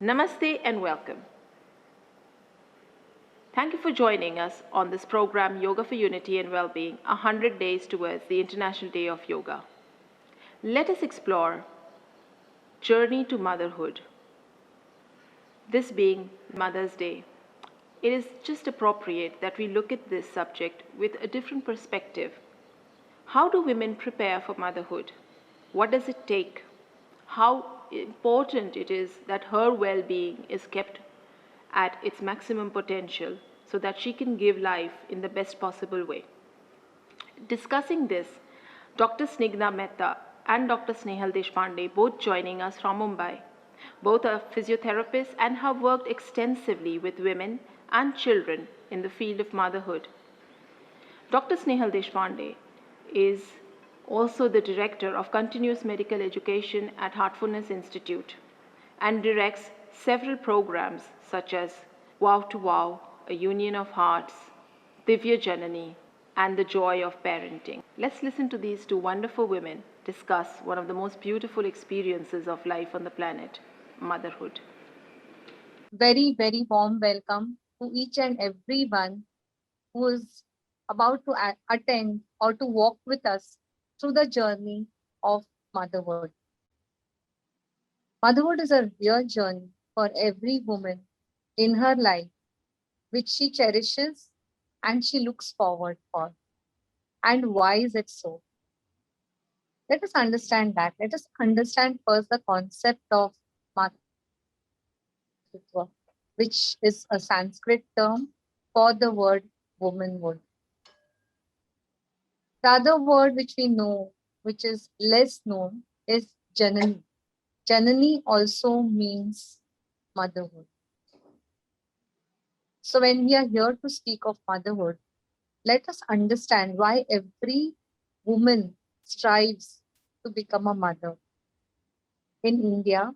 Namaste and welcome. Thank you for joining us on this program, Yoga for Unity and Wellbeing 100 Days Towards the International Day of Yoga. Let us explore Journey to Motherhood. This being Mother's Day, it is just appropriate that we look at this subject with a different perspective. How do women prepare for motherhood? What does it take? How important it is that her well being is kept at its maximum potential so that she can give life in the best possible way. Discussing this, Dr. Snigdha Mehta and Dr. Snehal Deshpande, both joining us from Mumbai. Both are physiotherapists and have worked extensively with women and children in the field of motherhood. Dr. Snehal Deshpande is also the director of continuous medical education at Heartfulness Institute and directs several programs such as Wow to Wow, A Union of Hearts, Divya Janani, and The Joy of Parenting. Let's listen to these two wonderful women discuss one of the most beautiful experiences of life on the planet, motherhood. Very, very warm welcome to each and everyone who is about to attend or to walk with us through the journey of motherhood. Motherhood is a real journey for every woman in her life, which she cherishes and she looks forward for. And why is it so? Let us understand that. Let us understand first the concept of matritva, which is a Sanskrit term for the word womanhood. The other word which we know, which is less known, is Janani. Janani also means motherhood. So when we are here to speak of motherhood, let us understand why every woman strives to become a mother. In India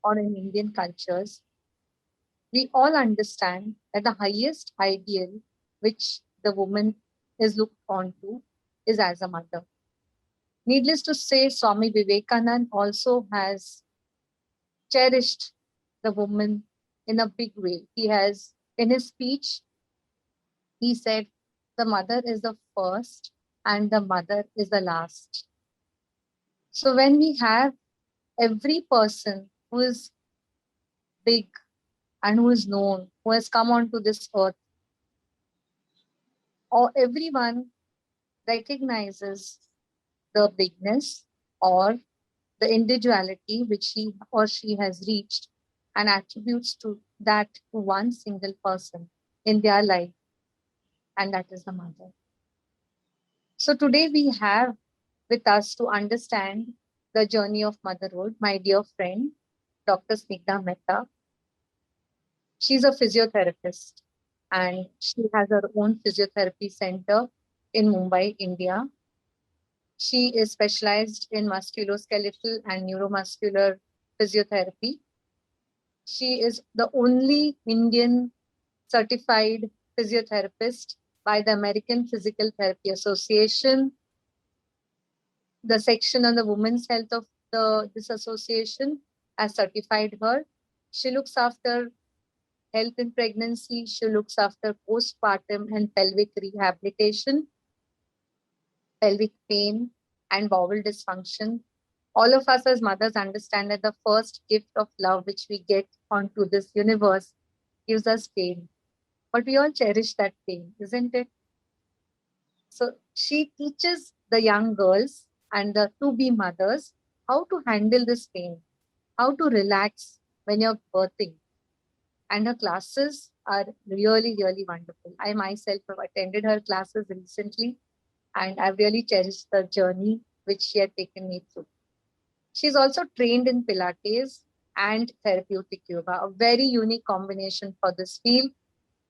or in Indian cultures, we all understand that the highest ideal which the woman is looked on to is as a mother. Needless to say, Swami Vivekananda also has cherished the woman in a big way. He has, in his speech, he said, the mother is the first and the mother is the last. So when we have every person who is big and who is known, who has come onto this earth, or everyone recognizes the bigness or the individuality which he or she has reached and attributes to that to one single person in their life, and that is the mother. So today we have with us to understand the journey of motherhood my dear friend Dr. Snigdha Mehta. She's a physiotherapist and she has her own physiotherapy center in Mumbai, India. She is specialized in musculoskeletal and neuromuscular physiotherapy. She is the only Indian certified physiotherapist by the American Physical Therapy Association. The section on the women's health of this association has certified her. She looks after health in pregnancy. She looks after postpartum and pelvic rehabilitation, pelvic pain, and bowel dysfunction. All of us as mothers understand that the first gift of love which we get onto this universe gives us pain. But we all cherish that pain, isn't it? So she teaches the young girls and the to-be mothers how to handle this pain, how to relax when you're birthing. And her classes are really, really wonderful. I myself have attended her classes recently and I've really cherished the journey which she had taken me through. She's also trained in Pilates and therapeutic yoga, a very unique combination for this field.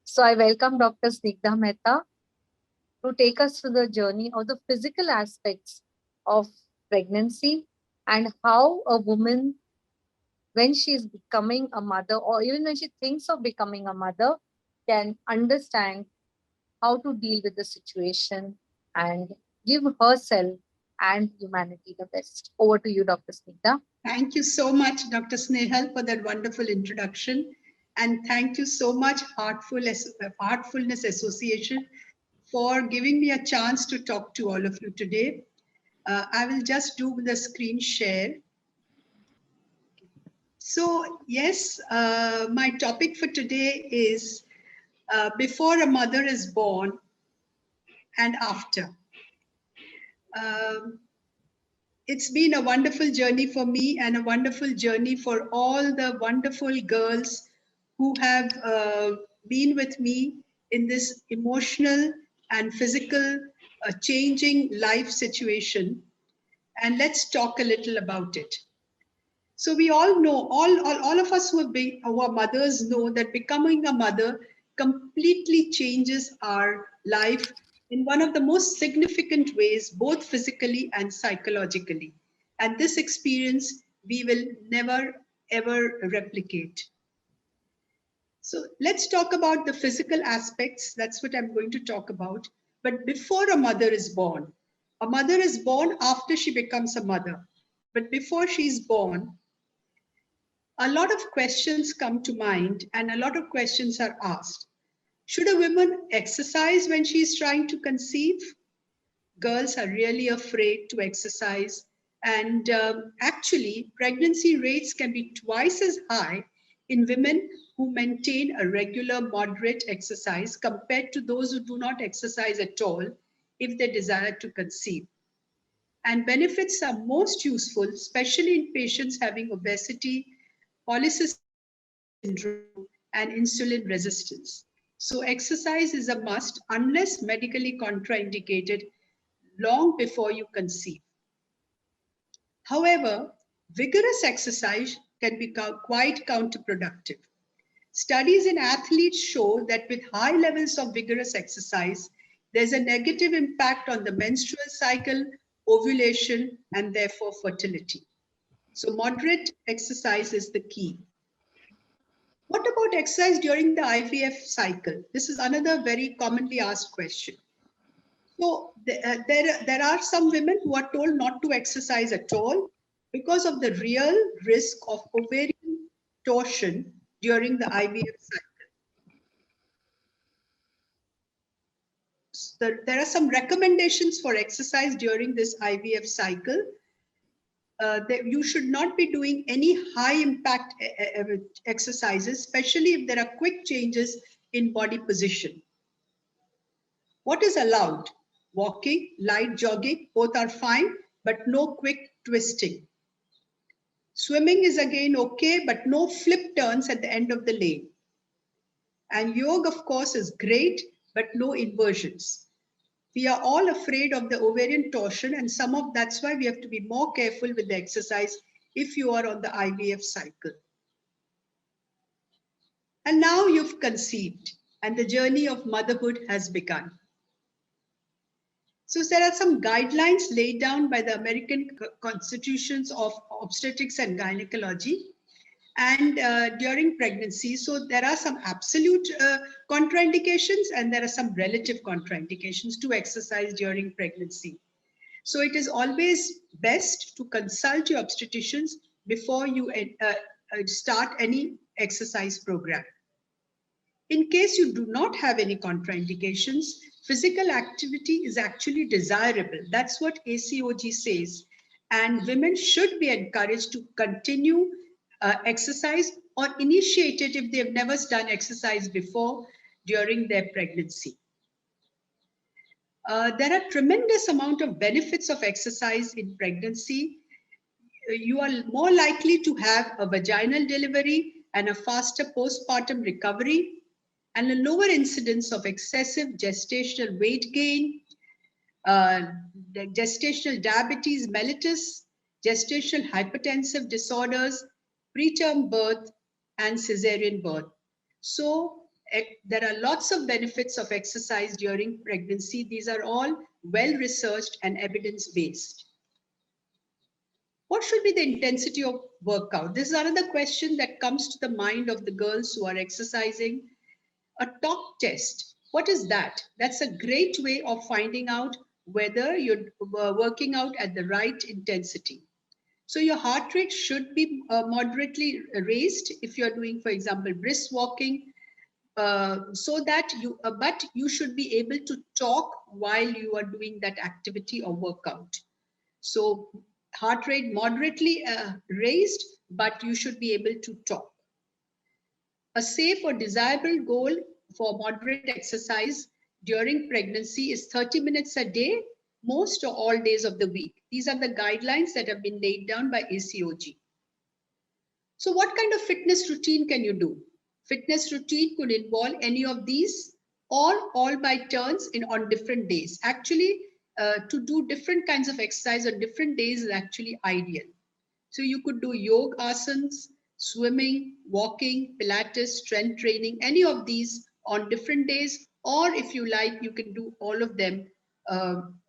So I welcome Dr. Snigdha Mehta to take us through the journey of the physical aspects of pregnancy and how a woman, when she's becoming a mother, or even when she thinks of becoming a mother, can understand how to deal with the situation and give herself and humanity the best. Over to you, Dr. Snigdha. Thank you so much, Dr. Snehal, for that wonderful introduction. And thank you so much, Heartfulness Association, for giving me a chance to talk to all of you today. I will just do the screen share. So, yes, my topic for today is before a mother is born and after. Um, it's been a wonderful journey for me and a wonderful journey for all the wonderful girls who have been with me in this emotional and physical changing life situation. And let's talk a little about it. So we all know, all of us who are mothers know that becoming a mother completely changes our life in one of the most significant ways, both physically and psychologically. And this experience we will never, ever replicate. So let's talk about the physical aspects. That's what I'm going to talk about. But before a mother is born after she becomes a mother. But before she's born, a lot of questions come to mind and a lot of questions are asked. Should a woman exercise when she's trying to conceive? Girls are really afraid to exercise. And actually, pregnancy rates can be twice as high in women who maintain a regular moderate exercise compared to those who do not exercise at all if they desire to conceive. And benefits are most useful, especially in patients having obesity, polycystic syndrome, and insulin resistance. So exercise is a must unless medically contraindicated long before you conceive. However, vigorous exercise can be quite counterproductive. Studies in athletes show that with high levels of vigorous exercise, there's a negative impact on the menstrual cycle, ovulation, and therefore fertility. So moderate exercise is the key. What about exercise during the IVF cycle? This is another very commonly asked question. So there are some women who are told not to exercise at all because of the real risk of ovarian torsion during the IVF cycle. So there are some recommendations for exercise during this IVF cycle. That you should not be doing any high impact exercises, especially if there are quick changes in body position. What is allowed? Walking, light jogging, both are fine, but no quick twisting. Swimming is again okay, but no flip turns at the end of the lane. And yoga, of course, is great, but no inversions. We are all afraid of the ovarian torsion, and that's why we have to be more careful with the exercise if you are on the IVF cycle. And now you've conceived, and the journey of motherhood has begun. So there are some guidelines laid down by the American Constitutions of Obstetrics and Gynecology and during pregnancy. So there are some absolute contraindications and there are some relative contraindications to exercise during pregnancy. So it is always best to consult your obstetricians before you start any exercise program. In case you do not have any contraindications, physical activity is actually desirable. That's what ACOG says. And women should be encouraged to continue exercise or initiate it if they've never done exercise before during their pregnancy. There are tremendous amount of benefits of exercise in pregnancy. You are more likely to have a vaginal delivery and a faster postpartum recovery, and a lower incidence of excessive gestational weight gain, gestational diabetes mellitus, gestational hypertensive disorders, preterm birth, and cesarean birth. So there are lots of benefits of exercise during pregnancy. These are all well-researched and evidence-based. What should be the intensity of workout? This is another question that comes to the mind of the girls who are exercising. A talk test, what is that? That's a great way of finding out whether you're working out at the right intensity. So your heart rate should be moderately raised if you're doing, for example, brisk walking, so that but you should be able to talk while you are doing that activity or workout. So heart rate moderately raised, but you should be able to talk. A safe or desirable goal for moderate exercise during pregnancy is 30 minutes a day, most or all days of the week. These are the guidelines that have been laid down by ACOG. So what kind of fitness routine can you do? Fitness routine could involve any of these or all by turns on different days. Actually, to do different kinds of exercise on different days is actually ideal. So you could do yoga asanas, swimming, walking, Pilates, strength training, any of these on different days, or if you like, you can do all of them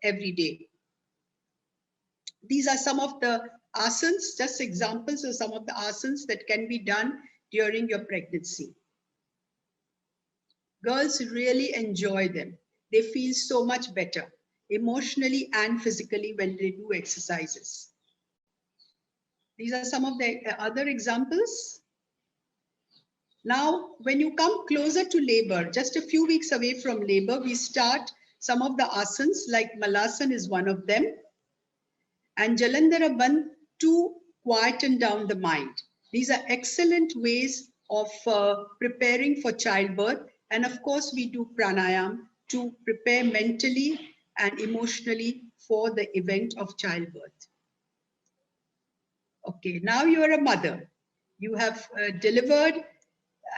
every day. These are some of the asanas, just examples of some of the asanas that can be done during your pregnancy. Girls really enjoy them. They feel so much better emotionally and physically when they do exercises. These are some of the other examples. Now, when you come closer to labor, just a few weeks away from labor, we start some of the asanas, like Malasana is one of them, and Jalandhara Bandh to quieten down the mind. These are excellent ways of preparing for childbirth. And of course, we do pranayam to prepare mentally and emotionally for the event of childbirth. Okay, now you are a mother. You have delivered,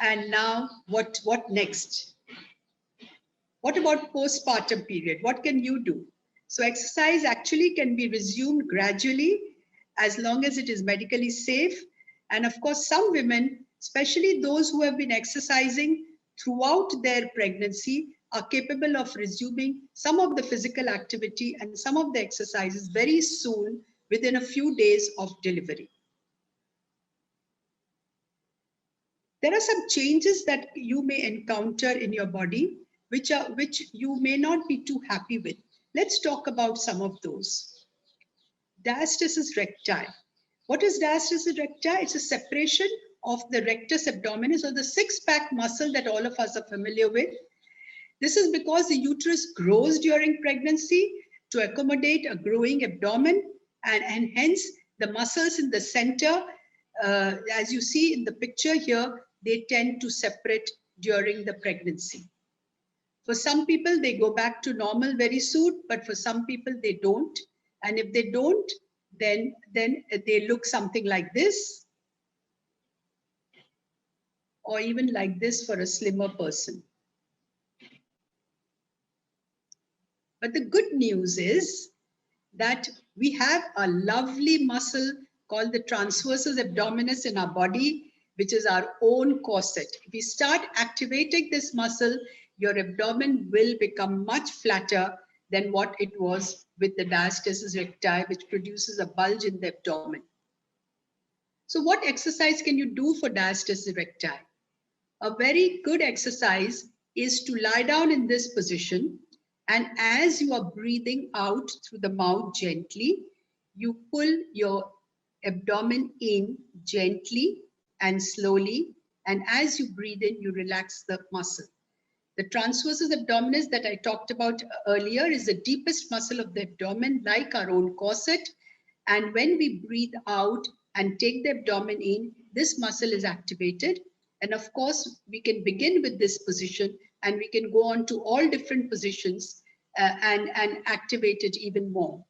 and now what next? What about postpartum period? What can you do? So exercise actually can be resumed gradually as long as it is medically safe. And of course, some women, especially those who have been exercising throughout their pregnancy, are capable of resuming some of the physical activity and some of the exercises very soon, within a few days of delivery. There are some changes that you may encounter in your body which you may not be too happy with. Let's talk about some of those. Diastasis recti. What is diastasis recti? It's a separation of the rectus abdominis, or the six-pack muscle that all of us are familiar with. This is because the uterus grows during pregnancy to accommodate a growing abdomen, and hence the muscles in the center, as you see in the picture here, they tend to separate during the pregnancy. For some people, they go back to normal very soon, but for some people, they don't. And if they don't, then they look something like this, or even like this for a slimmer person. But the good news is that we have a lovely muscle called the transversus abdominis in our body, which is our own corset. If we start activating this muscle, your abdomen will become much flatter than what it was with the diastasis recti, which produces a bulge in the abdomen. So what exercise can you do for diastasis recti? A very good exercise is to lie down in this position, and as you are breathing out through the mouth gently, you pull your abdomen in gently and slowly, and as you breathe in, you relax the muscle. The transversus abdominis that I talked about earlier is the deepest muscle of the abdomen, like our own corset. And when we breathe out and take the abdomen in, this muscle is activated. And of course, we can begin with this position, and we can go on to all different positions and activate it even more.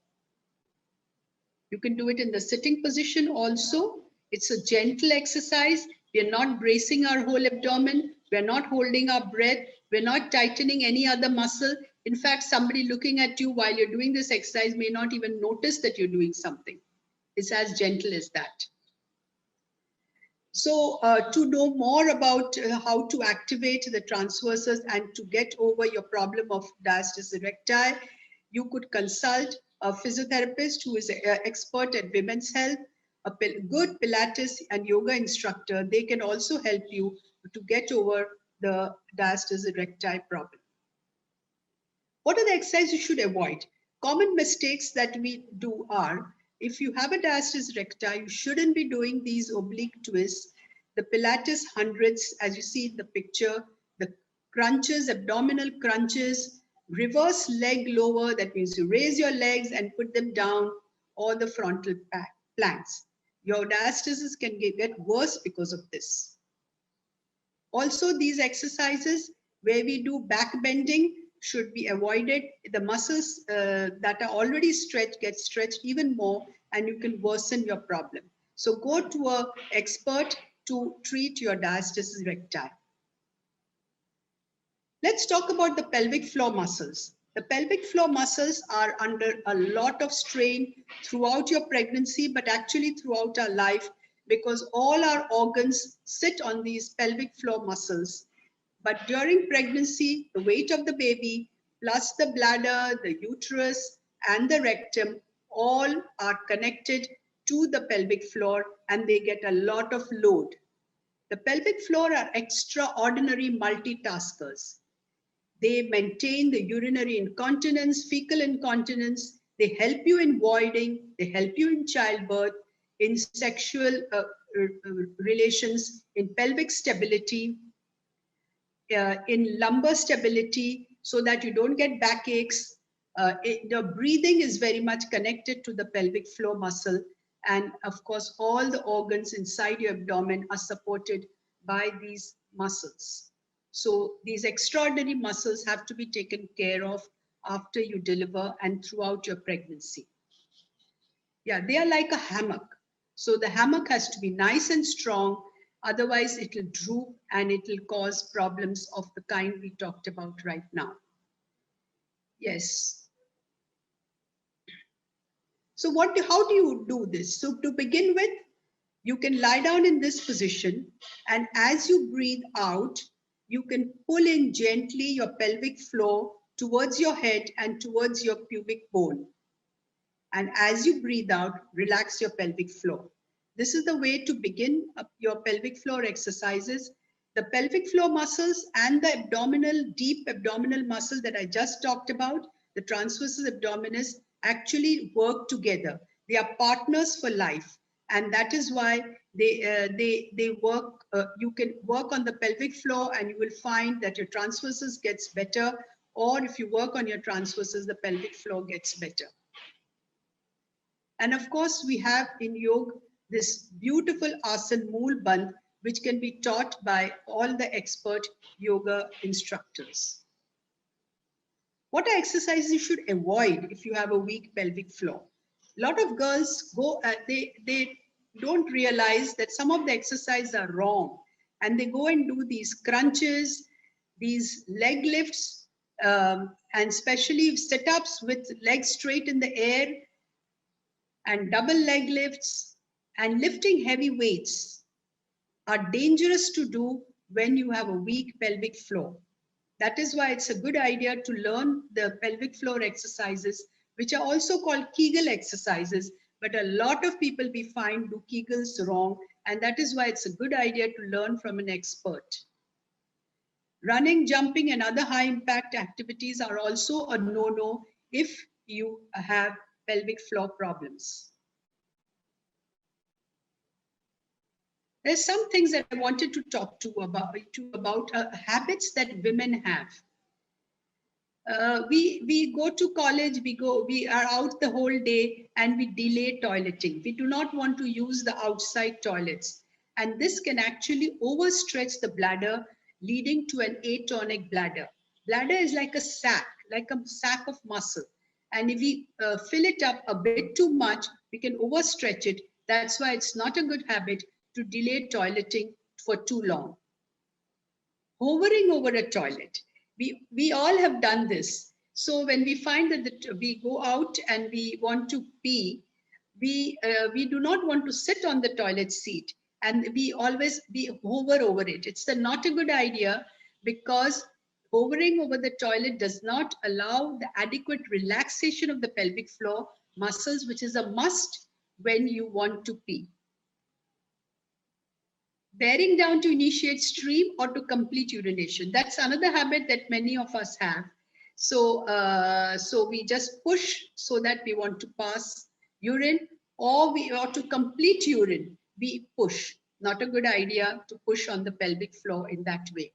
You can do it in the sitting position also. It's a gentle exercise. We are not bracing our whole abdomen. We are not holding our breath. We're not tightening any other muscle. In fact, somebody looking at you while you're doing this exercise may not even notice that you're doing something. It's as gentle as that. So to know more about how to activate the transversus and to get over your problem of diastasis recti, you could consult a physiotherapist who is an expert at women's health, a good Pilates and yoga instructor. They can also help you to get over the diastasis recti problem. What are the exercises you should avoid? Common mistakes that we do are, if you have a diastasis recti, you shouldn't be doing these oblique twists, the Pilates hundreds, as you see in the picture, the crunches, abdominal crunches, reverse leg lower, that means you raise your legs and put them down, or the frontal planks. Your diastasis can get worse because of this. Also, these exercises where we do back bending should be avoided. The muscles that are already stretched get stretched even more, and you can worsen your problem. So go to an expert to treat your diastasis recti. Let's talk about the pelvic floor muscles. The pelvic floor muscles are under a lot of strain throughout your pregnancy, but actually throughout our life, because all our organs sit on these pelvic floor muscles. But during pregnancy, the weight of the baby, plus the bladder, the uterus, and the rectum, all are connected to the pelvic floor, and they get a lot of load. The pelvic floor are extraordinary multitaskers. They maintain the urinary incontinence, fecal incontinence. They help you in voiding. They help you in childbirth, in sexual relations, in pelvic stability, in lumbar stability, so that you don't get backaches. The breathing is very much connected to the pelvic floor muscle. And of course, all the organs inside your abdomen are supported by these muscles. So these extraordinary muscles have to be taken care of after you deliver and throughout your pregnancy. Yeah, they are like a hammock. So the hammock has to be nice and strong, otherwise it will droop and it will cause problems of the kind we talked about right now. Yes. So how do you do this? So to begin with, you can lie down in this position, and as you breathe out, you can pull in gently your pelvic floor towards your head and towards your pubic bone. And as you breathe out, relax your pelvic floor. This is the way to begin your pelvic floor exercises. The pelvic floor muscles and the deep abdominal muscle that I just talked about, the transversus abdominis, actually work together. They are partners for life. And that is why they work. You can work on the pelvic floor and you will find that your transversus gets better. Or if you work on your transversus, the pelvic floor gets better. And of course, we have in yoga this beautiful asana Mool Bandh, which can be taught by all the expert yoga instructors. What are exercises you should avoid if you have a weak pelvic floor? A lot of girls go, they don't realize that some of the exercises are wrong, and they go and do these crunches, these leg lifts, and especially sit-ups with legs straight in the air, and double leg lifts, and lifting heavy weights are dangerous to do when you have a weak pelvic floor. That is why it's a good idea to learn the pelvic floor exercises, which are also called Kegel exercises, but a lot of people we find do Kegels wrong, and that is why it's a good idea to learn from an expert. Running, jumping, and other high impact activities are also a no-no if you have pelvic floor problems. There's some things that I wanted to talk to about habits that women have. We go to college, we are out the whole day, and we delay toileting. We do not want to use the outside toilets. And this can actually overstretch the bladder, leading to an atonic bladder. Bladder is like a sack of muscle. And if we fill it up a bit too much, we can overstretch it. That's why it's not a good habit to delay toileting for too long. Hovering over a toilet. We all have done this. So when we find that we go out and we want to pee, we do not want to sit on the toilet seat, and we hover over it. It's not a good idea, because hovering over the toilet does not allow the adequate relaxation of the pelvic floor muscles, which is a must when you want to pee. Bearing down to initiate stream or to complete urination. That's another habit that many of us have. So we just push so that we want to pass urine, or we want to complete urine, we push. Not a good idea to push on the pelvic floor in that way.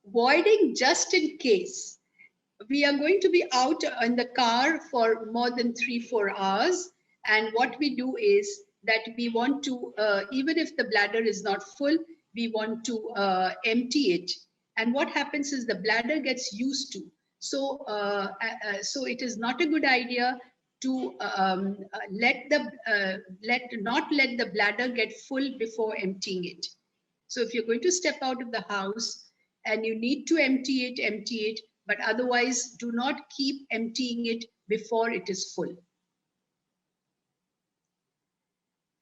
Voiding just in case. We are going to be out in the car for more than 3-4 hours. And what we do is that we want to, even if the bladder is not full, we want to empty it. And what happens is the bladder gets used to. So it is not a good idea to not let the bladder get full before emptying it. So if you're going to step out of the house and you need to empty it, but otherwise do not keep emptying it before it is full.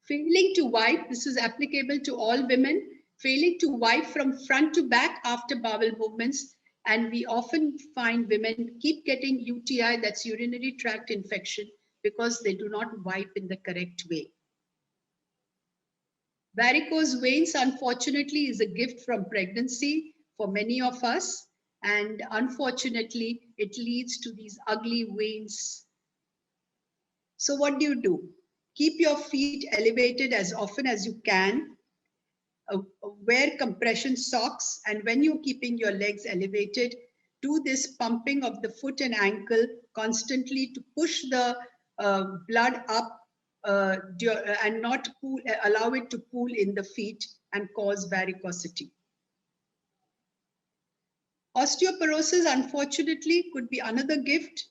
Failing to wipe, this is applicable to all women, failing to wipe from front to back after bowel movements. And we often find women keep getting UTI, that's urinary tract infection, because they do not wipe in the correct way. Varicose veins, unfortunately, is a gift from pregnancy for many of us. And unfortunately, it leads to these ugly veins. So what do? Keep your feet elevated as often as you can. Wear compression socks. And when you're keeping your legs elevated, do this pumping of the foot and ankle constantly to push the blood up and not allow it to pool in the feet and cause varicosity. Osteoporosis, unfortunately, could be another gift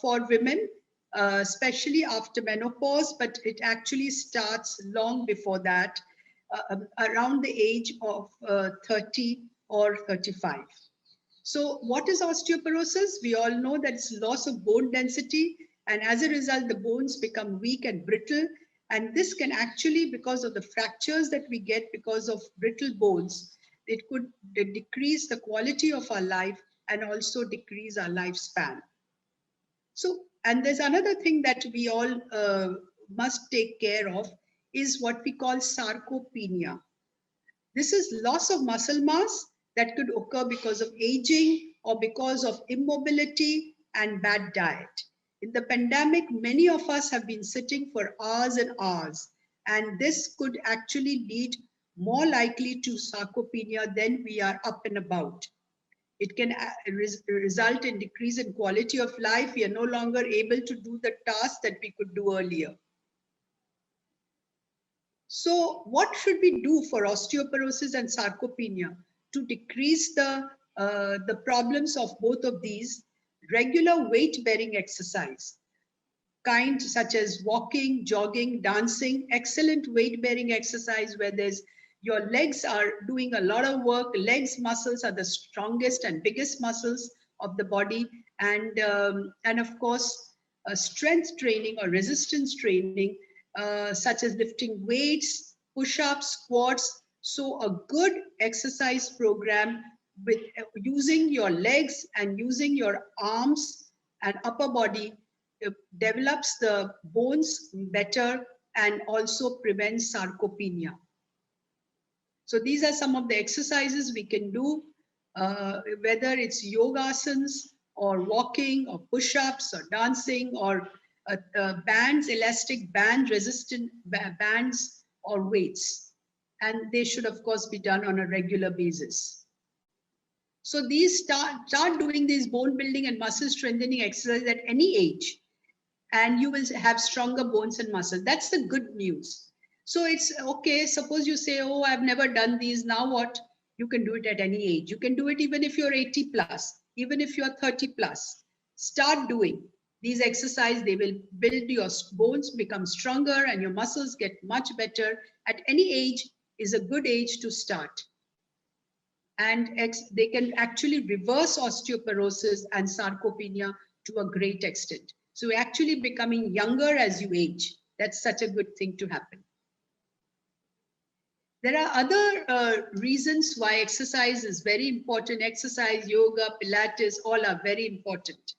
for women, especially after menopause, but it actually starts long before that, around the age of 30 or 35. So what is osteoporosis? We all know that it's loss of bone density, and as a result, the bones become weak and brittle. And this can actually, because of the fractures that we get because of brittle bones, it could decrease the quality of our life and also decrease our lifespan. So, and there's another thing that we all must take care of is what we call sarcopenia. This is loss of muscle mass that could occur because of aging or because of immobility and bad diet. In the pandemic, many of us have been sitting for hours and hours, and this could actually lead more likely to sarcopenia than we are up and about. It can result in decrease in quality of life. We are no longer able to do the tasks that we could do earlier. So what should we do for osteoporosis and sarcopenia to decrease the problems of both of these? Regular weight-bearing exercise, kind such as walking, jogging, dancing, excellent weight-bearing exercise where your legs are doing a lot of work. Legs muscles are the strongest and biggest muscles of the body. And of course, strength training or resistance training, such as lifting weights, push-ups, squats. So a good exercise program with using your legs and using your arms and upper body develops the bones better and also prevents sarcopenia. So these are some of the exercises we can do, whether it's yogasans or walking or push-ups or dancing or bands, elastic band, resistant bands or weights. And they should, of course, be done on a regular basis. So these start doing these bone building and muscle strengthening exercises at any age, and you will have stronger bones and muscle. That's the good news. So it's okay. Suppose you say, oh, I've never done these. Now what? You can do it at any age. You can do it even if you're 80 plus, even if you're 30 plus. Start doing these exercises. They will build your bones, become stronger, and your muscles get much better. At any age is a good age to start. And they can actually reverse osteoporosis and sarcopenia to a great extent. So actually becoming younger as you age. That's such a good thing to happen. There are other reasons why exercise is very important. Exercise, yoga, Pilates, all are very important.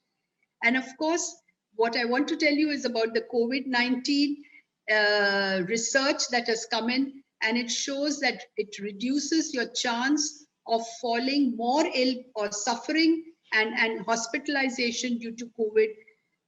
And of course, what I want to tell you is about the COVID-19 research that has come in, and it shows that it reduces your chance of falling more ill or suffering and hospitalization due to COVID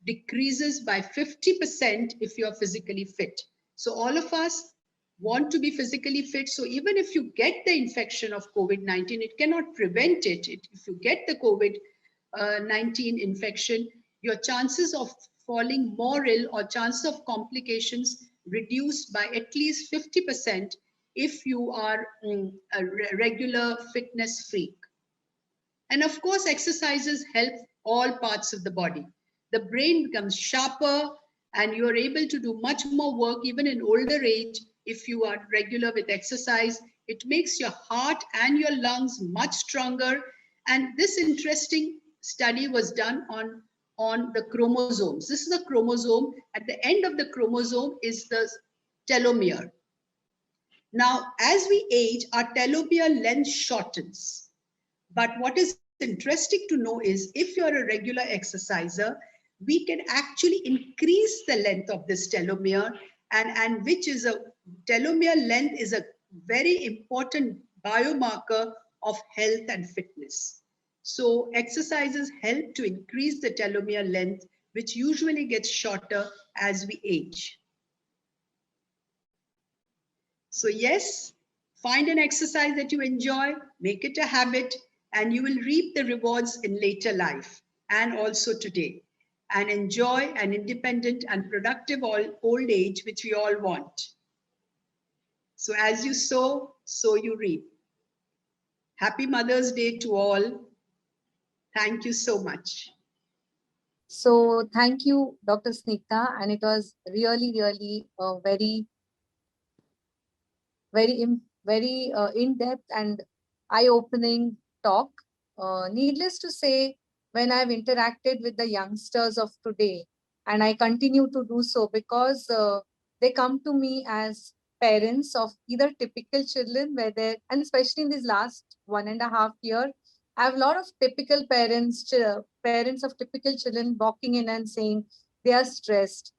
decreases by 50% if you're physically fit. So all of us want to be physically fit. So even if you get the infection of COVID-19, it cannot prevent it. If you get the COVID-19 infection, your chances of falling more ill or chances of complications reduced by at least 50% if you are a regular fitness freak. And of course, exercises help all parts of the body. The brain becomes sharper and you are able to do much more work even in older age if you are regular with exercise. It makes your heart and your lungs much stronger. And this interesting study was done on the chromosomes. This is a chromosome. At the end of the chromosome is the telomere. Now, as we age, our telomere length shortens. But what is interesting to know is if you're a regular exerciser, we can actually increase the length of this telomere, and which is a telomere length is a very important biomarker of health and fitness. So exercises help to increase the telomere length, which usually gets shorter as we age. So yes, find an exercise that you enjoy, make it a habit, and you will reap the rewards in later life and also today. And enjoy an independent and productive old age, which we all want. So as you sow, so you reap. Happy Mother's Day to all. Thank you so much. So thank you, Dr. Snigdha, and it was really, really a very in-depth and eye-opening talk. Needless to say, when I've interacted with the youngsters of today, and I continue to do so because they come to me as parents of either typical children, and especially in this last 1.5 years, I have a lot of typical parents of typical children walking in and saying they are stressed,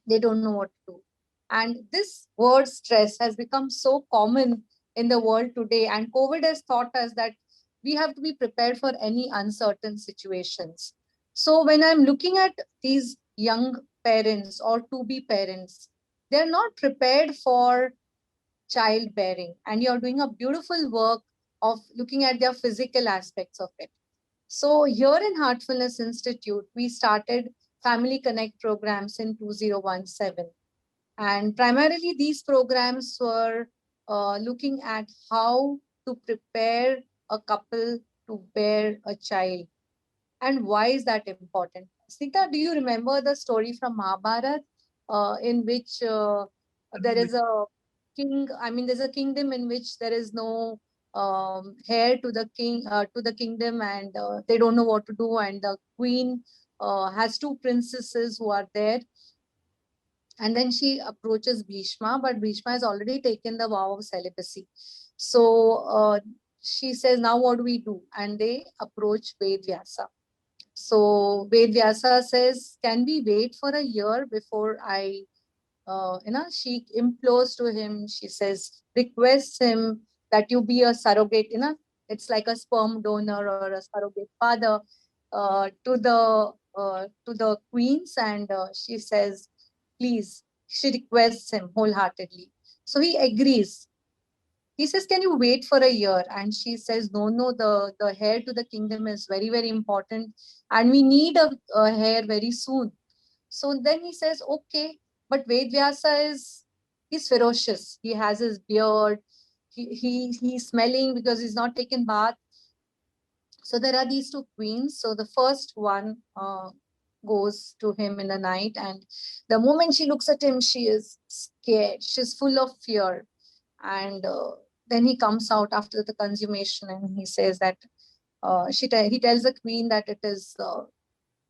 they don't know what to do. And this word stress has become so common in the world today. And COVID has taught us that we have to be prepared for any uncertain situations. So when I'm looking at these young parents or to-be parents, they're not prepared for childbearing. And you're doing a beautiful work of looking at their physical aspects of it. So here in Heartfulness Institute, we started Family Connect programs in 2017. And primarily these programs were looking at how to prepare a couple to bear a child. And why is that important? Snigdha, do you remember the story from Mahabharata in which there is a king, there's a kingdom in which there is no heir to the kingdom, and they don't know what to do, and the queen has two princesses who are there. And then she approaches Bhishma, but Bhishma has already taken the vow of celibacy. So she says, now what do we do? And they approach Ved Vyasa. So Ved Vyasa says, can we wait for a year before she implores to him, she says, requests him that you be a surrogate, it's like a sperm donor or a surrogate father to the queens. And she says, please, she requests him wholeheartedly. So he agrees. He says, can you wait for a year? And she says, no, the heir to the kingdom is very, very important. And we need a heir very soon. So then he says, okay, but Ved Vyasa he's ferocious. He has his beard. He's smelling because he's not taken bath. So there are these two queens. So the first one goes to him in the night, and the moment she looks at him, she is scared. She's full of fear. And then he comes out after the consummation, and he says that he tells the queen that it is,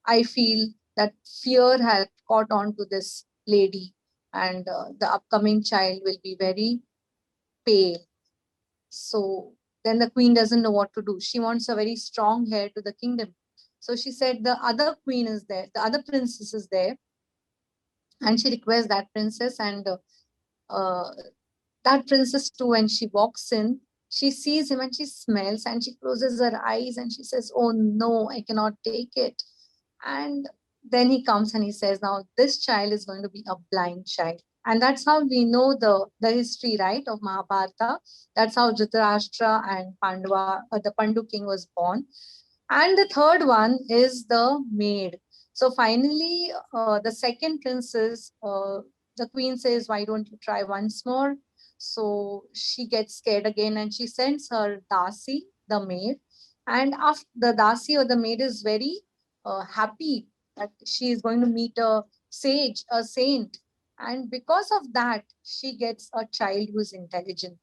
I feel that fear had caught on to this lady, and the upcoming child will be very pale. So then the queen doesn't know what to do. She wants a very strong heir to the kingdom. So she said the other queen is there, the other princess is there, and she requests that princess, and that princess too, when she walks in, She sees him and she smells and she closes her eyes and she says, oh no, I cannot take it. And then he comes and he says, now this child is going to be a blind child. And that's how we know the history, right, of Mahabharata. That's how Dhritarashtra and the Pandu king was born. And the third one is the maid. So finally, the second princess, the queen says, why don't you try once more? So she gets scared again and she sends her Dasi, the maid. And after the Dasi or the maid is very happy that she is going to meet a sage, a saint. And because of that, she gets a child who is intelligent.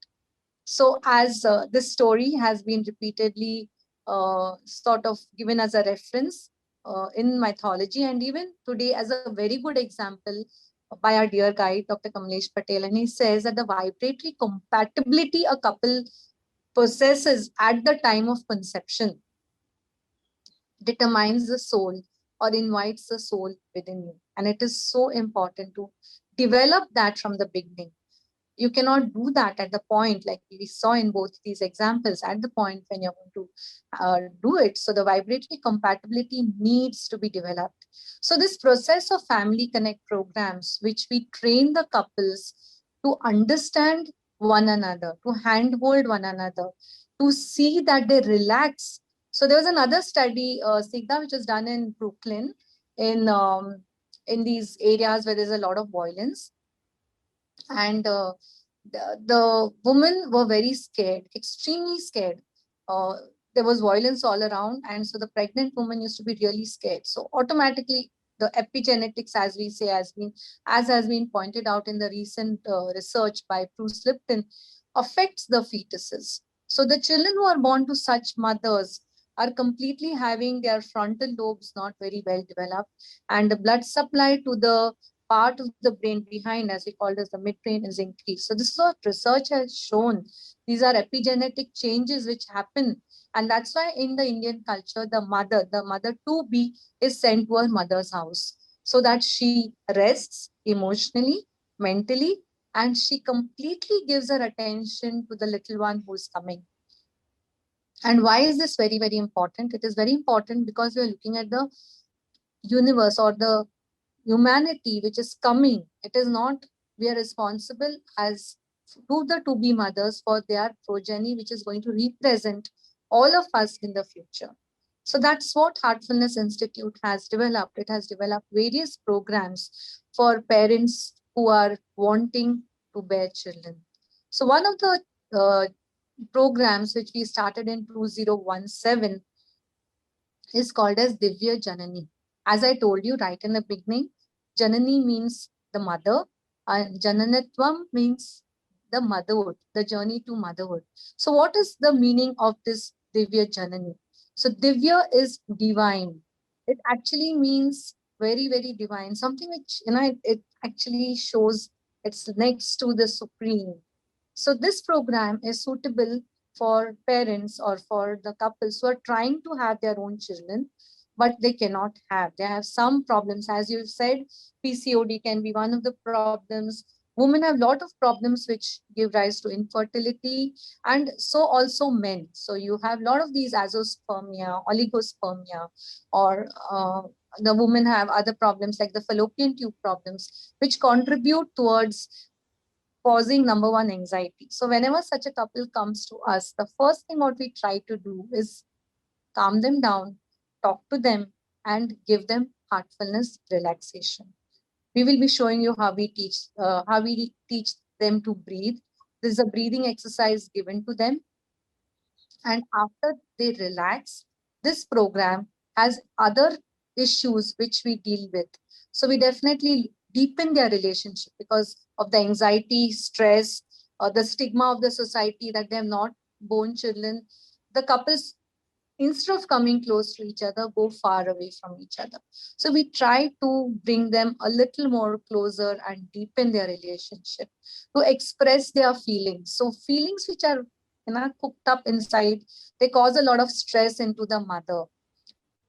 So as this story has been repeatedly sort of given as a reference in mythology, and even today as a very good example by our dear guide, Dr. Kamlesh Patel, and he says that the vibratory compatibility a couple possesses at the time of conception determines the soul or invites the soul within you. And it is so important to develop that from the beginning. You cannot do that at the point, like we saw in both these examples, at the point when you're going to do it. So the vibratory compatibility needs to be developed. So this process of family connect programs, which we train the couples to understand one another, to handhold one another, to see that they relax. So there was another study, Sigda, which was done in Brooklyn, in these areas where there's a lot of violence. And the women were very scared, extremely scared. There was violence all around, and so the pregnant woman used to be really scared. So automatically, the epigenetics, as we say, as has been pointed out in the recent research by Bruce Lipton, affects the fetuses. So the children who are born to such mothers are completely having their frontal lobes not very well developed, and the blood supply to the part of the brain behind, as we call it as the midbrain, is increased. So this is what research has shown. These are epigenetic changes which happen. And that's why in the Indian culture, the mother to be is sent to her mother's house so that she rests emotionally, mentally, and she completely gives her attention to the little one who's coming. And why is this very, very important? It is very important because we are looking at the universe or the humanity which is coming. It is not, we are responsible as to the to-be mothers for their progeny, which is going to represent all of us in the future. So that's what Heartfulness Institute has developed. It has developed various programs for parents who are wanting to bear children. So one of the programs which we started in 2017 is called as Divya Janani. As I told you right in the beginning, Janani means the mother, and Jananatvam means the motherhood, the journey to motherhood. So what is the meaning of this Divya Janani? So Divya is divine. It actually means very, very divine, something which, it actually shows it's next to the supreme. So this program is suitable for parents or for the couples who are trying to have their own children, but they cannot have. They have some problems. As you said, PCOD can be one of the problems. Women have a lot of problems which give rise to infertility, and so also men. So you have a lot of these azoospermia, oligospermia, or the women have other problems like the fallopian tube problems, which contribute towards causing number one, anxiety. So whenever such a couple comes to us, the first thing what we try to do is calm them down, talk to them, and give them heartfulness relaxation. We will be showing you how we teach them to breathe. This is a breathing exercise given to them. And after they relax, this program has other issues which we deal with. So we definitely deepen their relationship because of the anxiety, stress, or the stigma of the society that they have not born children. The couples, instead of coming close to each other, go far away from each other. So we try to bring them a little more closer and deepen their relationship, to express their feelings. So feelings which are cooked up inside, they cause a lot of stress into the mother.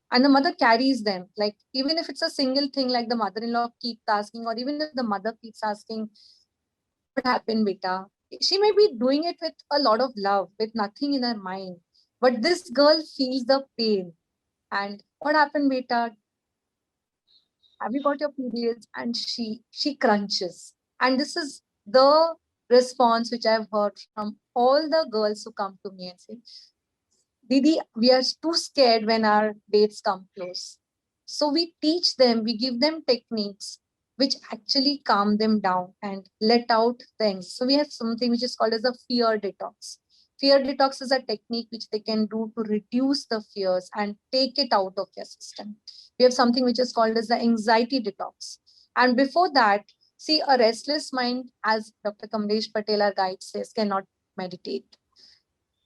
And the mother carries them. Like, even if it's a single thing, like the mother-in-law keeps asking, or even if the mother keeps asking, what happened, beta? She may be doing it with a lot of love, with nothing in her mind. But this girl feels the pain. And what happened, beta? Have you got your periods? And she crunches. And this is the response which I've heard from all the girls who come to me and say, Didi, we are too scared when our dates come close. So we teach them, we give them techniques which actually calm them down and let out things. So we have something which is called as a fear detox. Fear detox is a technique which they can do to reduce the fears and take it out of their system. We have something which is called as the anxiety detox. And before that, see, a restless mind, as Dr. Kamlesh Patel, our guide, says, cannot meditate.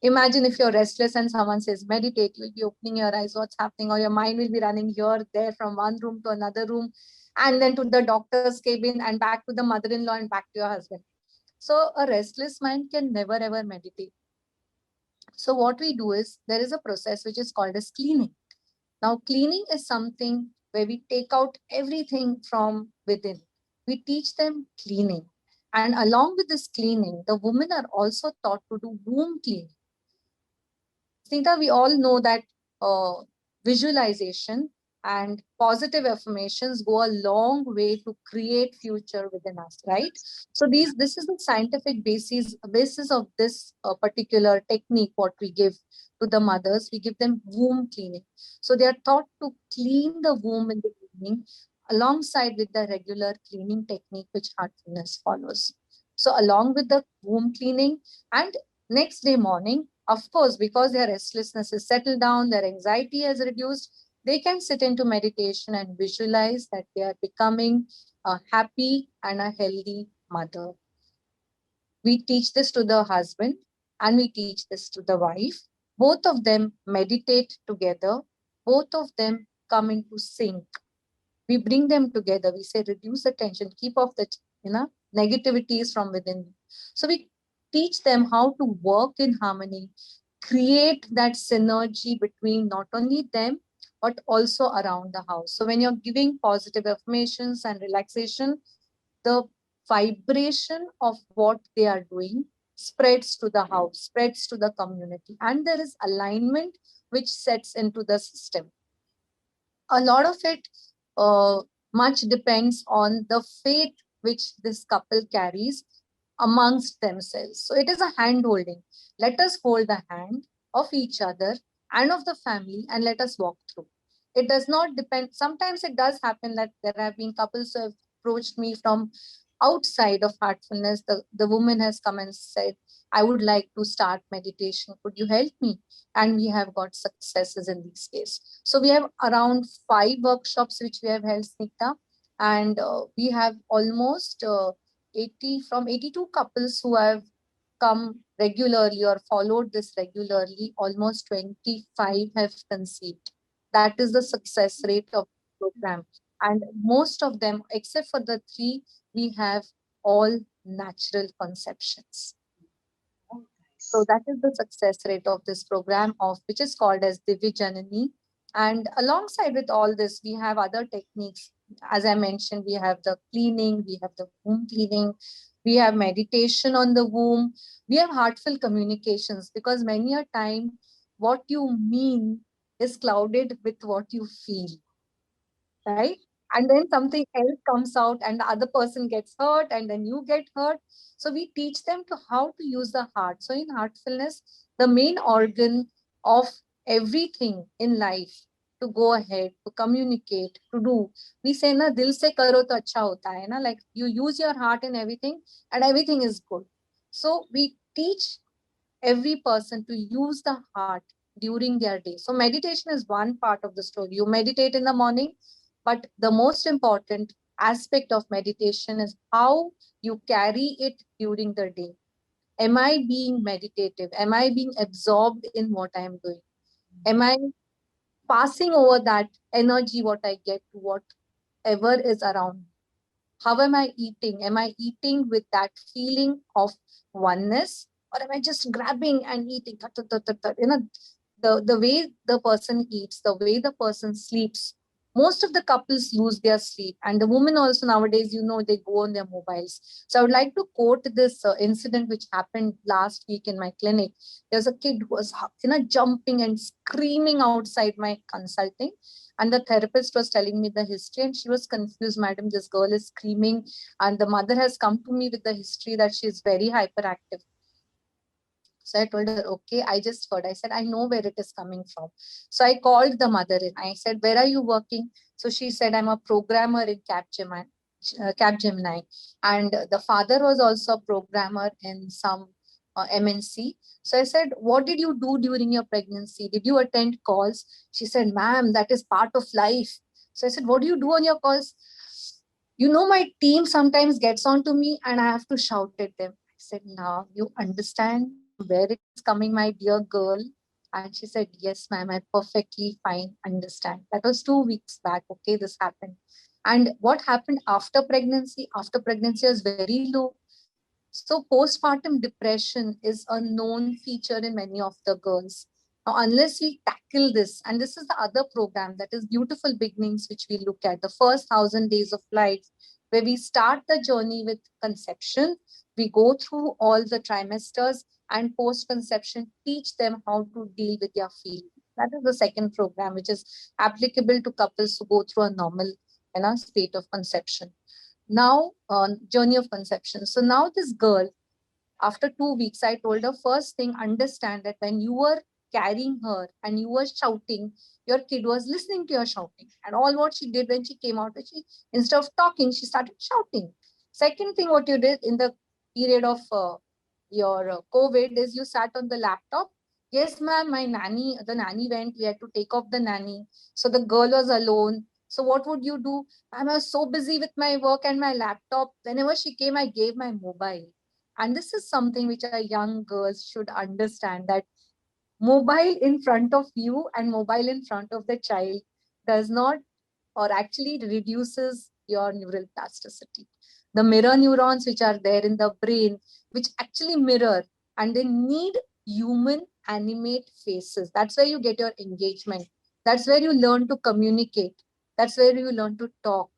Imagine if you're restless and someone says, meditate, you'll be opening your eyes, what's happening, or your mind will be running here, there, from one room to another room, and then to the doctor's cabin, and back to the mother-in-law, and back to your husband. So a restless mind can never ever meditate. So what we do is, there is a process which is called as cleaning. Now, cleaning is something where we take out everything from within. We teach them cleaning. And along with this cleaning, the women are also taught to do womb cleaning. Snita, we all know that visualization and positive affirmations go a long way to create future within us, right? So this is the scientific basis of this particular technique. What we give to the mothers, we give them womb cleaning. So they are taught to clean the womb in the evening, alongside with the regular cleaning technique which Heartfulness follows. So along with the womb cleaning, and next day morning, of course, because their restlessness is settled down, their anxiety has reduced, they can sit into meditation and visualize that they are becoming a happy and a healthy mother. We teach this to the husband and we teach this to the wife. Both of them meditate together. Both of them come into sync. We bring them together. We say, reduce the tension, keep off the negativities from within. So we teach them how to work in harmony, create that synergy between not only them, but also around the house. So when you're giving positive affirmations and relaxation, the vibration of what they are doing spreads to the house, spreads to the community, and there is alignment which sets into the system. A lot of it much depends on the faith which this couple carries amongst themselves. So it is a hand holding. Let us hold the hand of each other and of the family and let us walk through. It does not depend. Sometimes it does happen that there have been couples who have approached me from outside of Heartfulness. The woman has come and said, I would like to start meditation. Could you help me? And we have got successes in these cases. So we have around 5 workshops which we have held, Snigdha, and we have almost 82 couples who have come regularly or followed this regularly. Almost 25 have conceived. That is the success rate of the program. And most of them, except for the 3, we have all natural conceptions. So that is the success rate of this program, of which is called as Divya Janani. And alongside with all this, we have other techniques. As I mentioned, we have the cleaning, we have the womb cleaning, we have meditation on the womb, we have heartfelt communications, because many a time what you mean is clouded with what you feel, right? And then something else comes out and the other person gets hurt and then you get hurt. So we teach them to how to use the heart. So in Heartfulness, the main organ of everything in life, to go ahead, to communicate, to do, we say na dil se karo to acha hota hai na, like you use your heart in everything and everything is good. So we teach every person to use the heart during their day. So meditation is one part of the story. You meditate in the morning, but the most important aspect of meditation is how you carry it during the day. Am I being meditative? Am I being absorbed in what I am doing? Am I passing over that energy, what I get, to whatever is around? How am I eating? Am I eating with that feeling of oneness? Or am I just grabbing and eating? You know, the way the person eats, the way the person sleeps, Most of the couples lose their sleep, and the women also nowadays, they go on their mobiles. So I would like to quote this incident which happened last week in my clinic. There's a kid who was jumping and screaming outside my consulting, and the therapist was telling me the history, and she was confused. Madam, this girl is screaming, and the mother has come to me with the history that she is very hyperactive. So I told her, okay, I just heard. I said, I know where it is coming from. So I called the mother in. I said, where are you working? So she said, I'm a programmer in Capgemini. And the father was also a programmer in some MNC. So I said, what did you do during your pregnancy? Did you attend calls? She said, ma'am, that is part of life. So I said, what do you do on your calls? My team sometimes gets on to me and I have to shout at them. I said, now you understand from where it is coming, my dear girl. And she said, yes, ma'am, I perfectly fine understand. That was 2 weeks back. Okay, this happened. And what happened after pregnancy? After pregnancy was very low. So postpartum depression is a known feature in many of the girls. Now, unless we tackle this, and this is the other program that is Beautiful Beginnings, which we look at, the first 1,000 days of life, where we start the journey with conception. We go through all the trimesters, and post-conception teach them how to deal with their feelings. That is the second program, which is applicable to couples who go through a normal state of conception. Now, journey of conception. So now this girl, after 2 weeks, I told her, first thing, understand that when you were carrying her and you were shouting, your kid was listening to your shouting. And all what she did when she came out, instead of talking, she started shouting. Second thing, what you did in the period of your COVID is you sat on the laptop. Yes, ma'am, the nanny went, we had to take off the nanny. So the girl was alone. So what would you do? I was so busy with my work and my laptop. Whenever she came, I gave my mobile. And this is something which our young girls should understand, that mobile in front of you and mobile in front of the child does not, or actually reduces your neural plasticity. The mirror neurons which are there in the brain, which actually mirror, and they need human animate faces. That's where you get your engagement. That's where you learn to communicate. That's where you learn to talk.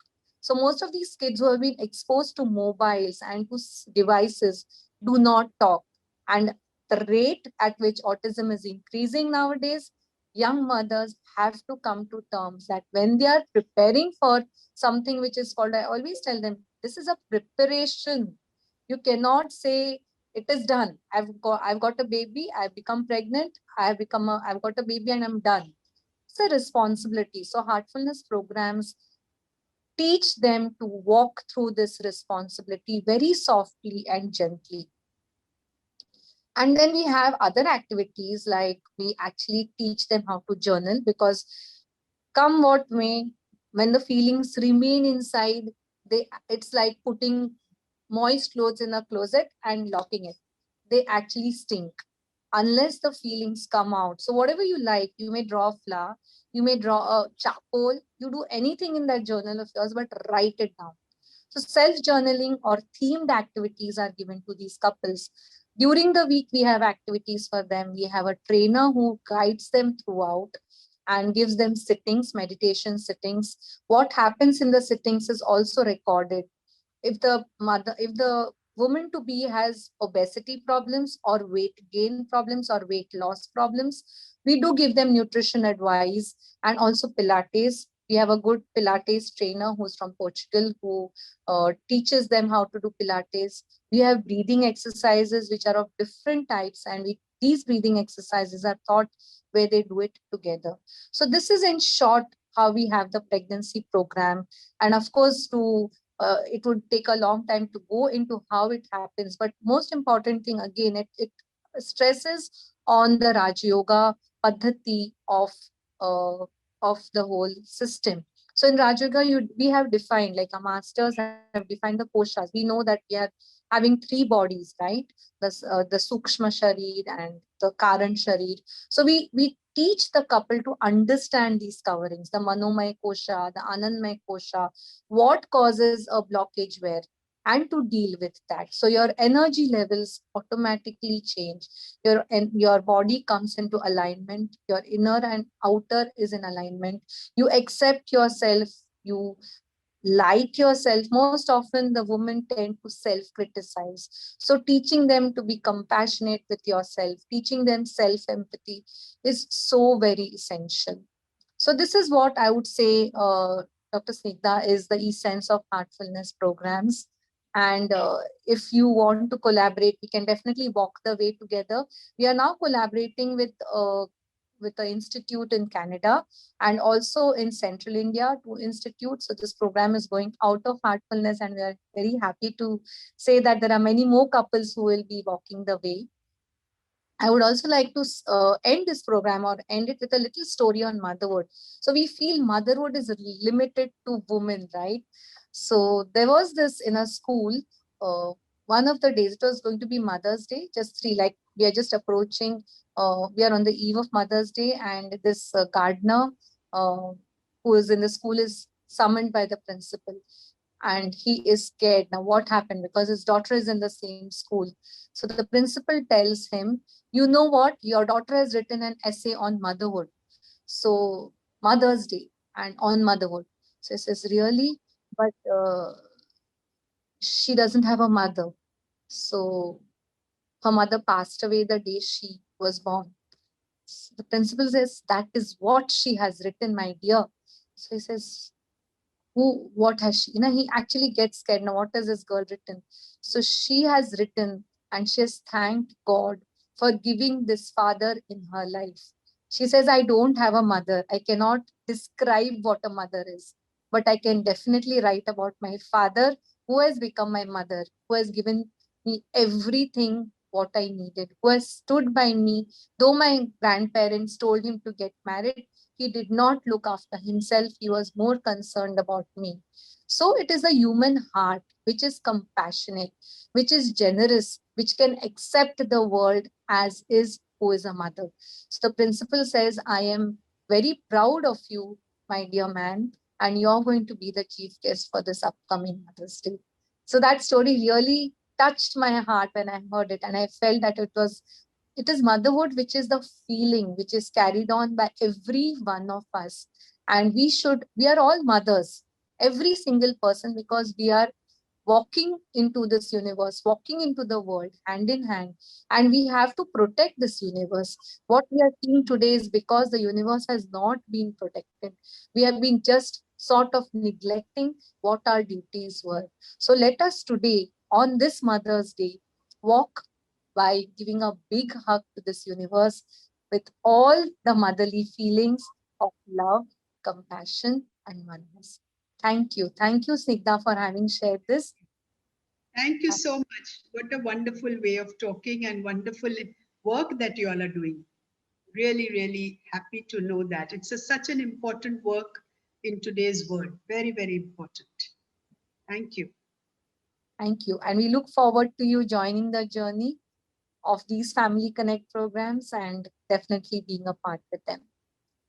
So most of these kids who have been exposed to mobiles and to devices do not talk. And the rate at which autism is increasing nowadays, young mothers have to come to terms that when they are preparing for something which is called, I always tell them, this is a preparation. You cannot say it is done. I've got a baby, I've become pregnant, I've got a baby and I'm done. It's a responsibility. So heartfulness programs teach them to walk through this responsibility very softly and gently. And then we have other activities, like we actually teach them how to journal, because come what may, when the feelings remain inside, it's like putting moist clothes in a closet and locking it. They actually stink unless the feelings come out. So whatever you like, you may draw a flower, you may draw a charcoal, you do anything in that journal of yours, but write it down. So self-journaling or themed activities are given to these couples. During the week, we have activities for them. We have a trainer who guides them throughout and gives them sittings, meditation sittings. What happens in the sittings is also recorded. If the woman to be has obesity problems or weight gain problems or weight loss problems, we do give them nutrition advice and also Pilates. We have a good Pilates trainer who's from Portugal who teaches them how to do Pilates. We have breathing exercises which are of different types, and these breathing exercises are taught where they do it together. So this is in short how we have the pregnancy program. And of course, it would take a long time to go into how it happens. But most important thing, again, it stresses on the Raj Yoga Paddhati of the whole system. So in Raj Yoga, we have defined, like our masters have defined the koshas. We know that we are having three bodies, right? The Sukshma Sharir and the Karan Sharir. So we teach the couple to understand these coverings, the Manomay Kosha, the Anandmay Kosha, what causes a blockage where. and to deal with that. So your energy levels automatically change. Your body comes into alignment. Your inner and outer is in alignment. You accept yourself. You like yourself. Most often the women tend to self-criticize. So teaching them to be compassionate with yourself, teaching them self-empathy is so very essential. So this is what I would say, Dr. Snigdha, is the essence of heartfulness programs. And if you want to collaborate, we can definitely walk the way together. We are now collaborating with the institute in Canada and also in Central India, 2 institutes. So this program is going out of heartfulness, and we are very happy to say that there are many more couples who will be walking the way. I would also like to end this program or end it with a little story on motherhood. So we feel motherhood is limited to women, right? So there was this in a school, one of the days, it was going to be Mother's Day, just three, like we are just approaching, we are on the eve of Mother's Day, and this gardener uh, who is in the school is summoned by the principal, and he is scared. Now, what happened? Because his daughter is in the same school. So the principal tells him, you know what? Your daughter has written an essay on motherhood. So Mother's Day and on motherhood. So he says, really? But she doesn't have a mother. So her mother passed away the day she was born. So the principal says, that is what she has written, my dear. So he says, what has she, he actually gets scared. Now, what has this girl written? So she has written, and she has thanked God for giving this father in her life. She says, I don't have a mother. I cannot describe what a mother is, but I can definitely write about my father, who has become my mother, who has given me everything what I needed, who has stood by me. Though my grandparents told him to get married, he did not look after himself. He was more concerned about me. So it is the human heart which is compassionate, which is generous, which can accept the world as is, who is a mother. So the principal says, I am very proud of you, my dear man, and you're going to be the chief guest for this upcoming Mother's Day. So that story really touched my heart when I heard it, and I felt that it is motherhood, which is the feeling which is carried on by every one of us. And we are all mothers, every single person, because we are walking into this universe, walking into the world hand in hand, and we have to protect this universe. What we are seeing today is because the universe has not been protected. We have been just sort of neglecting what our duties were. So let us today, on this Mother's Day, walk by giving a big hug to this universe with all the motherly feelings of love, compassion, and oneness. Thank you. Thank you, Snigdha, for having shared this. Thank you so much. What a wonderful way of talking and wonderful work that you all are doing. Really, really happy to know that. It's such an important work in today's world. Very, very important. Thank you. Thank you. And we look forward to you joining the journey of these Family Connect programs and definitely being a part with them.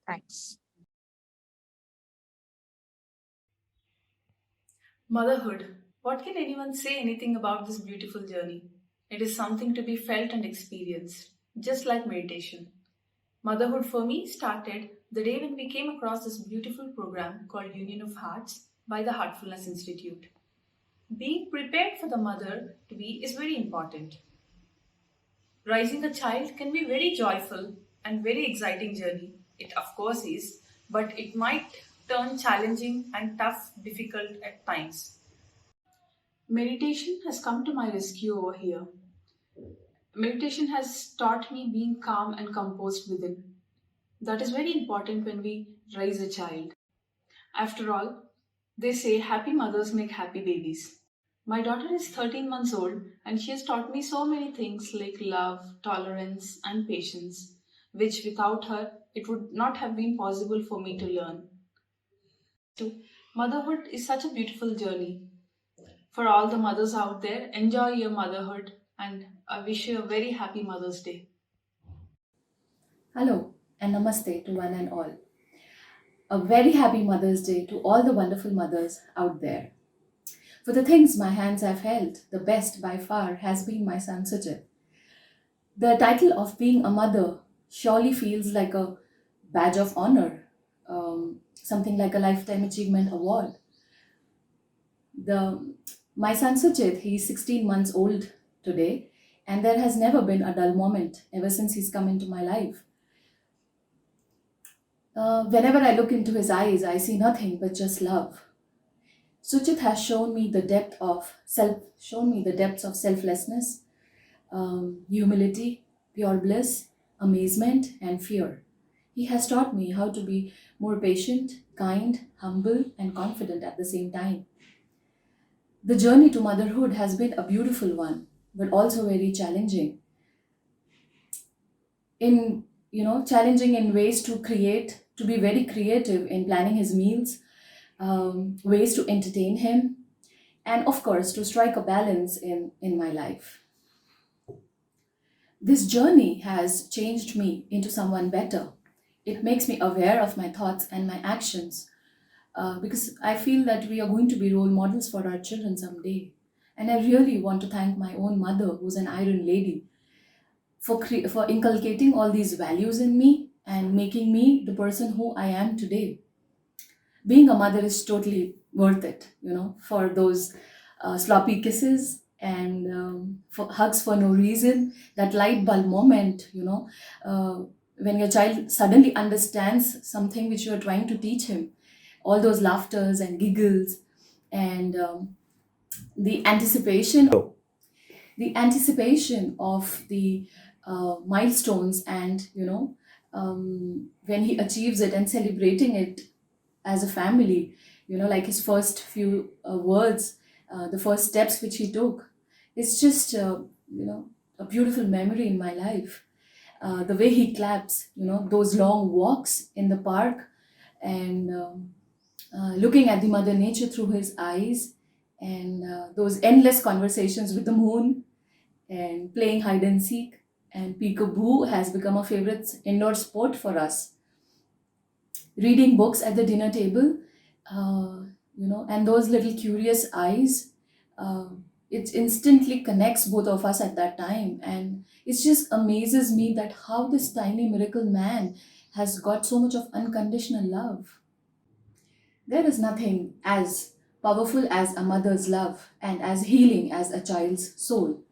Thanks. Motherhood. What can anyone say anything about this beautiful journey? It is something to be felt and experienced, just like meditation. Motherhood for me started the day when we came across this beautiful program called Union of Hearts by the Heartfulness Institute. Being prepared for the mother to be is very important. Raising a child can be very joyful and very exciting journey. It of course is, but it might turn challenging and tough, difficult at times. Meditation has come to my rescue over here. Meditation has taught me being calm and composed within. That is very important when we raise a child. After all, they say happy mothers make happy babies. My daughter is 13 months old and she has taught me so many things like love, tolerance, and patience, which without her it would not have been possible for me to learn. Motherhood is such a beautiful journey. For all the mothers out there, enjoy your motherhood and I wish you a very happy Mother's Day. Hello and namaste to one and all. A very happy Mother's Day to all the wonderful mothers out there. For the things my hands have held, the best by far has been my son Sujit. The title of being a mother surely feels like a badge of honor, something like a lifetime achievement award. The My son Sujit, he's 16 months old today, and there has never been a dull moment ever since he's come into my life. Whenever I look into his eyes, I see nothing but just love. Sujit has shown me the depths of selflessness, humility, pure bliss, amazement, and fear. He has taught me how to be more patient, kind, humble, and confident at the same time. The journey to motherhood has been a beautiful one, but also very challenging. Challenging in ways to be very creative in planning his meals, ways to entertain him, and of course to strike a balance in my life. This journey has changed me into someone better. It makes me aware of my thoughts and my actions, because I feel that we are going to be role models for our children someday. And I really want to thank my own mother, who's an iron lady, for inculcating all these values in me and making me the person who I am today. Being a mother is totally worth it, for those sloppy kisses and for hugs for no reason, that light bulb moment, when your child suddenly understands something which you are trying to teach him, all those laughters and giggles, and the anticipation of the milestones, and when he achieves it and celebrating it as a family, like his first few words, the first steps which he took. It's just a beautiful memory in my life. The way he claps, those long walks in the park, and looking at the mother nature through his eyes, and those endless conversations with the moon, and playing hide and seek and peekaboo has become a favorite indoor sport for us. Reading books at the dinner table, and those little curious eyes, uh, it instantly connects both of us at that time. And it just amazes me that how this tiny miracle man has got so much of unconditional love. There is nothing as powerful as a mother's love and as healing as a child's soul.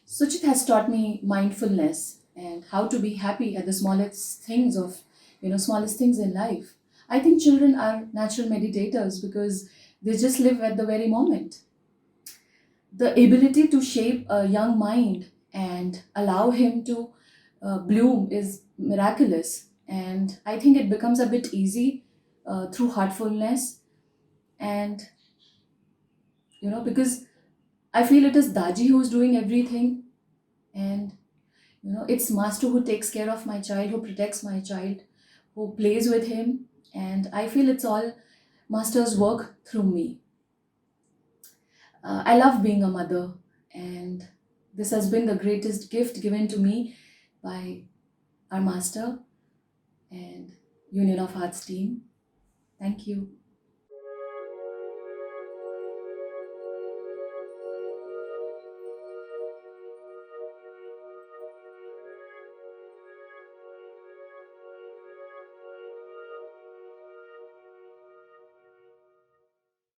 Suchit has taught me mindfulness and how to be happy at the smallest things in life. I think children are natural meditators because they just live at the very moment. The ability to shape a young mind and allow him to bloom is miraculous. And I think it becomes a bit easy through heartfulness, and because I feel it is Daji who's doing everything, and it's master who takes care of my child, who protects my child, who plays with him, and I feel it's all master's work through me. I love being a mother, and this has been the greatest gift given to me by our master and Union of Hearts team. Thank you.